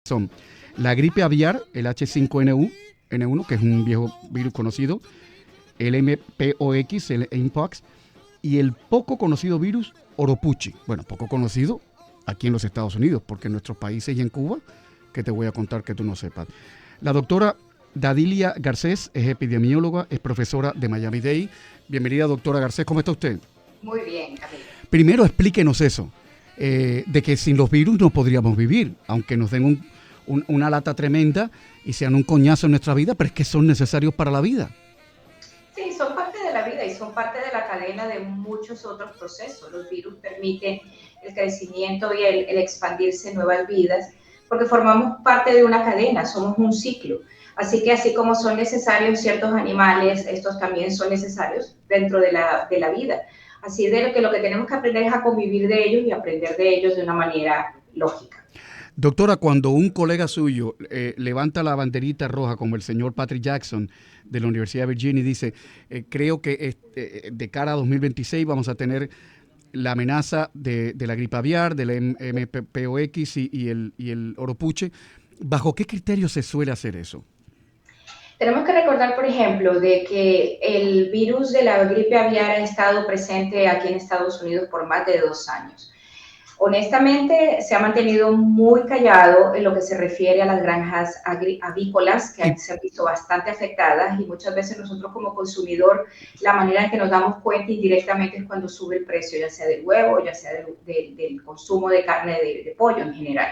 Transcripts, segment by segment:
Son la gripe aviar, el H5N1, que es un viejo virus conocido, el MPOX, el Mpox, y el poco conocido virus Oropuchi. Bueno, poco conocido aquí en los Estados Unidos, porque en nuestros países y en Cuba, que te voy a contar que tú no sepas. La doctora Dadilia Garcés es epidemióloga, es profesora de Miami-Dade. Bienvenida, doctora Garcés, ¿cómo está usted? Muy bien, Camilo. Primero, explíquenos eso, de que sin los virus no podríamos vivir, aunque nos den una lata tremenda y sean un coñazo en nuestra vida, pero es que son necesarios para la vida. Sí, son parte de la vida y son parte de la cadena de muchos otros procesos. Los virus permiten el crecimiento y el expandirse en nuevas vidas, porque formamos parte de una cadena, somos un ciclo. Así que así como son necesarios ciertos animales, estos también son necesarios dentro de la vida. Así de lo que tenemos que aprender es a convivir de ellos y aprender de ellos de una manera lógica. Doctora, cuando un colega suyo levanta la banderita roja, como el señor Patrick Jackson de la Universidad de Virginia, y dice, creo que de cara a 2026 vamos a tener la amenaza de la gripe aviar, del MPOX y el Oropuche, ¿bajo qué criterio se suele hacer eso? Tenemos que recordar, por ejemplo, de que el virus de la gripe aviar ha estado presente aquí en Estados Unidos por más de 2 años. Honestamente, se ha mantenido muy callado en lo que se refiere a las granjas avícolas, que se han visto bastante afectadas, y muchas veces nosotros como consumidor, la manera en que nos damos cuenta indirectamente es cuando sube el precio, ya sea del huevo, ya sea del consumo de carne de pollo en general.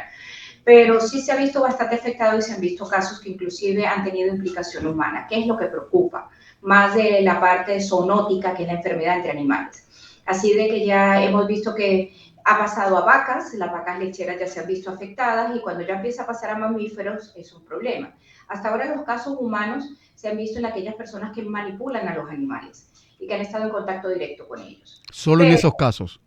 Pero sí se ha visto bastante afectado y se han visto casos que inclusive han tenido implicación humana. ¿Qué es lo que preocupa? Más de la parte zoonótica, que es la enfermedad entre animales. Así de que ya hemos visto que ha pasado a vacas, las vacas lecheras ya se han visto afectadas, y cuando ya empieza a pasar a mamíferos es un problema. Hasta ahora los casos humanos se han visto en aquellas personas que manipulan a los animales y que han estado en contacto directo con ellos. Solo en esos casos.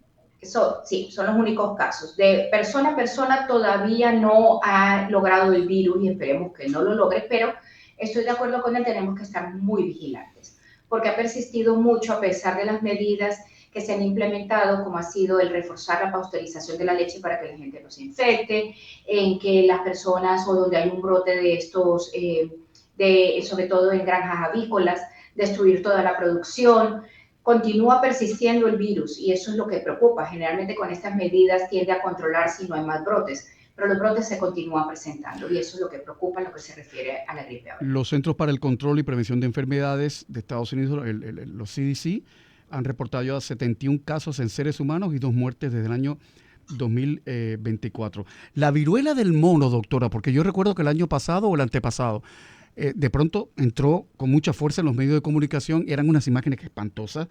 Sí, son los únicos casos. De persona a persona todavía no ha logrado el virus y esperemos que no lo logre, pero estoy de acuerdo con él, tenemos que estar muy vigilantes, porque ha persistido mucho a pesar de las medidas que se han implementado, como ha sido el reforzar la pasteurización de la leche para que la gente no se infecte, en que las personas o donde hay un brote de estos, sobre todo en granjas avícolas, destruir toda la producción. Continúa persistiendo el virus y eso es lo que preocupa. Generalmente con estas medidas tiende a controlar si no hay más brotes, pero los brotes se continúan presentando y eso es lo que preocupa en lo que se refiere a la gripe aviar. Los Centros para el Control y Prevención de Enfermedades de Estados Unidos, los CDC, han reportado ya 71 casos en seres humanos y 2 muertes desde el año 2024. La viruela del mono, doctora, porque yo recuerdo que el año pasado o el antepasado, de pronto entró con mucha fuerza en los medios de comunicación, eran unas imágenes espantosas,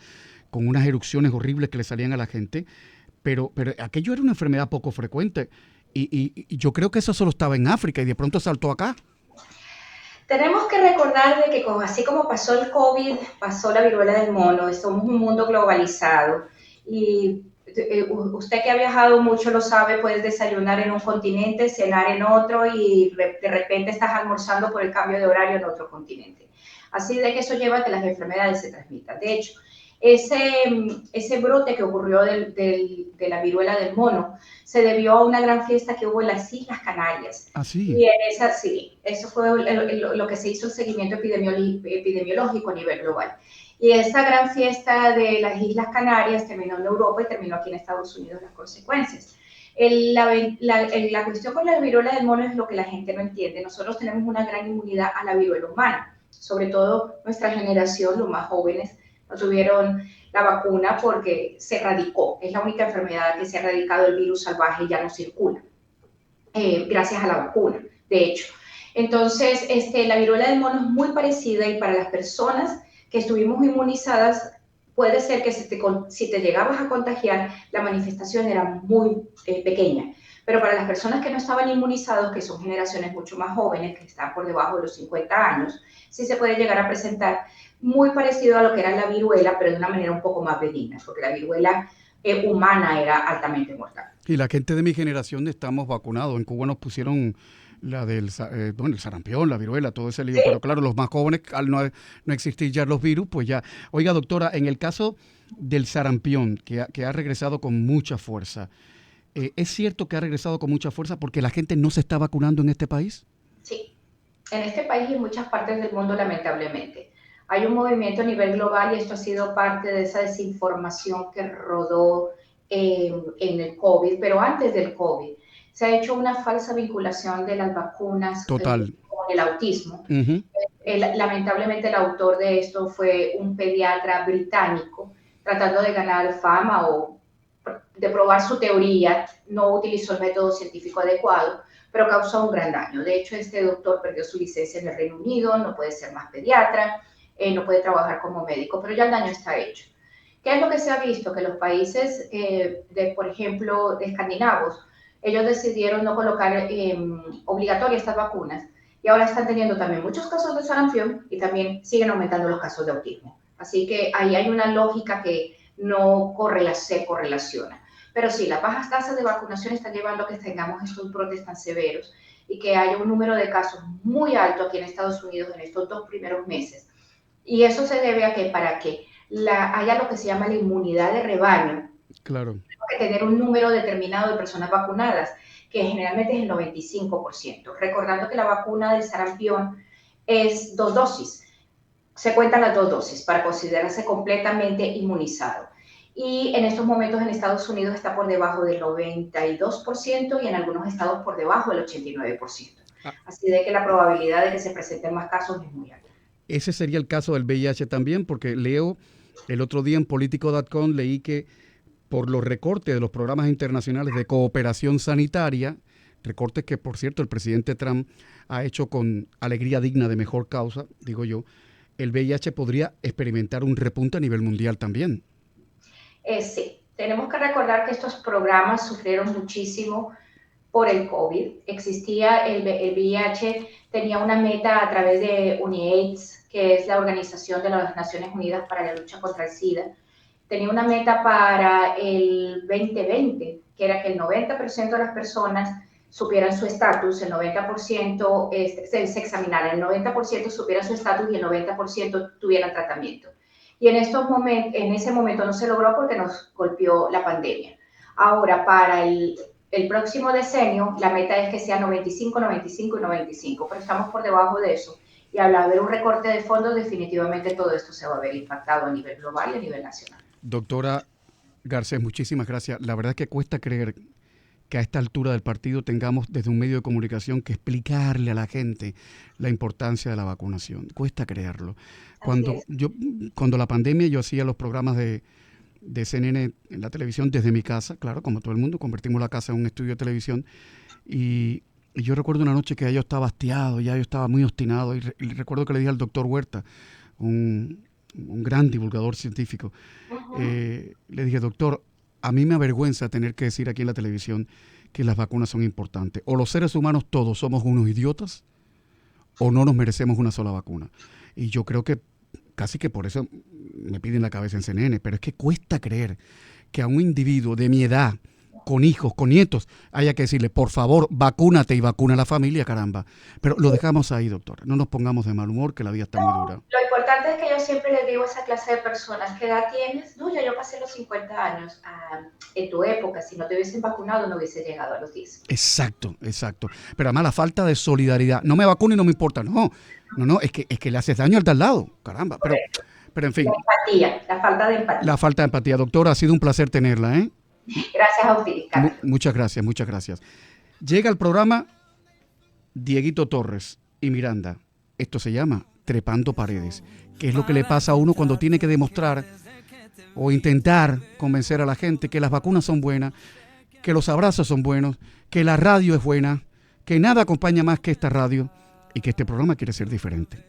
con unas erupciones horribles que le salían a la gente, pero aquello era una enfermedad poco frecuente y yo creo que eso solo estaba en África y de pronto saltó acá. Tenemos que recordar de que así como pasó el COVID, pasó la viruela del mono, somos un mundo globalizado y usted que ha viajado mucho lo sabe, puedes desayunar en un continente, cenar en otro y de repente estás almorzando por el cambio de horario en otro continente. Así de que eso lleva a que las enfermedades se transmitan. De hecho, ese brote que ocurrió de la viruela del mono se debió a una gran fiesta que hubo en las Islas Canarias. ¿Ah, sí? Y en esa, sí, eso fue lo que se hizo el seguimiento epidemiológico a nivel global. Y esa gran fiesta de las Islas Canarias terminó en Europa y terminó aquí en Estados Unidos las consecuencias. La cuestión con la viruela del mono es lo que la gente no entiende. Nosotros tenemos una gran inmunidad a la viruela humana, sobre todo nuestra generación, los más jóvenes, no tuvieron la vacuna porque se erradicó. Es la única enfermedad que se ha erradicado, el virus salvaje ya no circula, gracias a la vacuna, de hecho. Entonces, la viruela del mono es muy parecida y para las personas que estuvimos inmunizadas, puede ser que si te llegabas a contagiar, la manifestación era muy pequeña. Pero para las personas que no estaban inmunizados, que son generaciones mucho más jóvenes, que están por debajo de los 50 años, sí se puede llegar a presentar muy parecido a lo que era la viruela, pero de una manera un poco más benigna, porque la viruela humana era altamente mortal. Y la gente de mi generación estamos vacunados. En Cuba nos pusieron la del el sarampión, la viruela, todo ese lío. Sí. Pero claro, los más jóvenes, al no existir ya los virus, pues ya. Oiga, doctora, en el caso del sarampión, que ha regresado con mucha fuerza, ¿Es cierto que ha regresado con mucha fuerza porque la gente no se está vacunando en este país? Sí, en este país y en muchas partes del mundo, lamentablemente. Hay un movimiento a nivel global y esto ha sido parte de esa desinformación que rodó en el COVID, pero antes del COVID. Se ha hecho una falsa vinculación de las vacunas Total. con el autismo. Uh-huh. Lamentablemente el autor de esto fue un pediatra británico tratando de ganar fama o de probar su teoría, no utilizó el método científico adecuado, pero causó un gran daño. De hecho, este doctor perdió su licencia en el Reino Unido, no puede ser más pediatra, no puede trabajar como médico, pero ya el daño está hecho. ¿Qué es lo que se ha visto? Que los países, por ejemplo, de escandinavos, ellos decidieron no colocar obligatorias estas vacunas y ahora están teniendo también muchos casos de sarampión y también siguen aumentando los casos de autismo. Así que ahí hay una lógica que no se correlaciona. Pero sí, las bajas tasas de vacunación están llevando a que tengamos estos brotes tan severos y que haya un número de casos muy alto aquí en Estados Unidos en estos 2 primeros meses. Y eso se debe a que para que haya lo que se llama la inmunidad de rebaño, claro, tenemos que tener un número determinado de personas vacunadas, que generalmente es el 95%. Recordando que la vacuna del sarampión es 2 dosis. Se cuentan las 2 dosis para considerarse completamente inmunizado. Y en estos momentos en Estados Unidos está por debajo del 92% y en algunos estados por debajo del 89%. Así de que la probabilidad de que se presenten más casos es muy alta. Ese sería el caso del VIH también, porque leo el otro día en Politico.com, leí que por los recortes de los programas internacionales de cooperación sanitaria, recortes que, por cierto, el presidente Trump ha hecho con alegría digna de mejor causa, digo yo, el VIH podría experimentar un repunte a nivel mundial también. Sí, tenemos que recordar que estos programas sufrieron muchísimo por el COVID. Existía el VIH, tenía una meta a través de UNIAIDS, que es la Organización de las Naciones Unidas para la Lucha contra el SIDA. Tenía una meta para el 2020, que era que el 90% de las personas supieran su estatus, el 90% se examinaran, el 90% supieran su estatus y el 90% tuvieran tratamiento. Y en ese momento no se logró porque nos golpeó la pandemia. Ahora, para el próximo decenio, la meta es que sea 95, 95 y 95, pero estamos por debajo de eso. Y al haber un recorte de fondos, definitivamente todo esto se va a ver impactado a nivel global y a nivel nacional. Doctora Garcés, muchísimas gracias. La verdad es que cuesta creer que a esta altura del partido tengamos desde un medio de comunicación que explicarle a la gente la importancia de la vacunación. Cuesta creerlo. Cuando la pandemia yo hacía los programas de CNN en la televisión desde mi casa, claro, como todo el mundo, convertimos la casa en un estudio de televisión y yo recuerdo una noche que ya yo estaba hastiado, ya yo estaba muy obstinado y recuerdo que le dije al doctor Huerta, un gran divulgador científico, le dije, doctor, a mí me avergüenza tener que decir aquí en la televisión que las vacunas son importantes. O los seres humanos todos somos unos idiotas o no nos merecemos una sola vacuna. Y yo creo que casi que por eso me piden la cabeza en CNN, pero es que cuesta creer que a un individuo de mi edad, con hijos, con nietos, haya que decirle, por favor, vacúnate y vacuna a la familia, caramba. Pero lo dejamos ahí, doctora. No nos pongamos de mal humor, que la vida está muy dura. Lo importante es que yo siempre les digo a esa clase de personas, ¿qué edad tienes? No, ya yo pasé los 50 años. En tu época, si no te hubiesen vacunado, no hubiese llegado a los 10. Exacto. Pero además la falta de solidaridad. No me vacuno y no me importa. No, es que le haces daño al de al lado, caramba. Pero en fin. La falta de empatía. La falta de empatía. Doctora, ha sido un placer tenerla, ¿eh? Gracias a usted, Carlos. Muchas gracias. Llega al programa Dieguito Torres y Miranda. Esto se llama Trepando Paredes. ¿Qué es lo que le pasa a uno cuando tiene que demostrar o intentar convencer a la gente que las vacunas son buenas, que los abrazos son buenos, que la radio es buena, que nada acompaña más que esta radio y que este programa quiere ser diferente?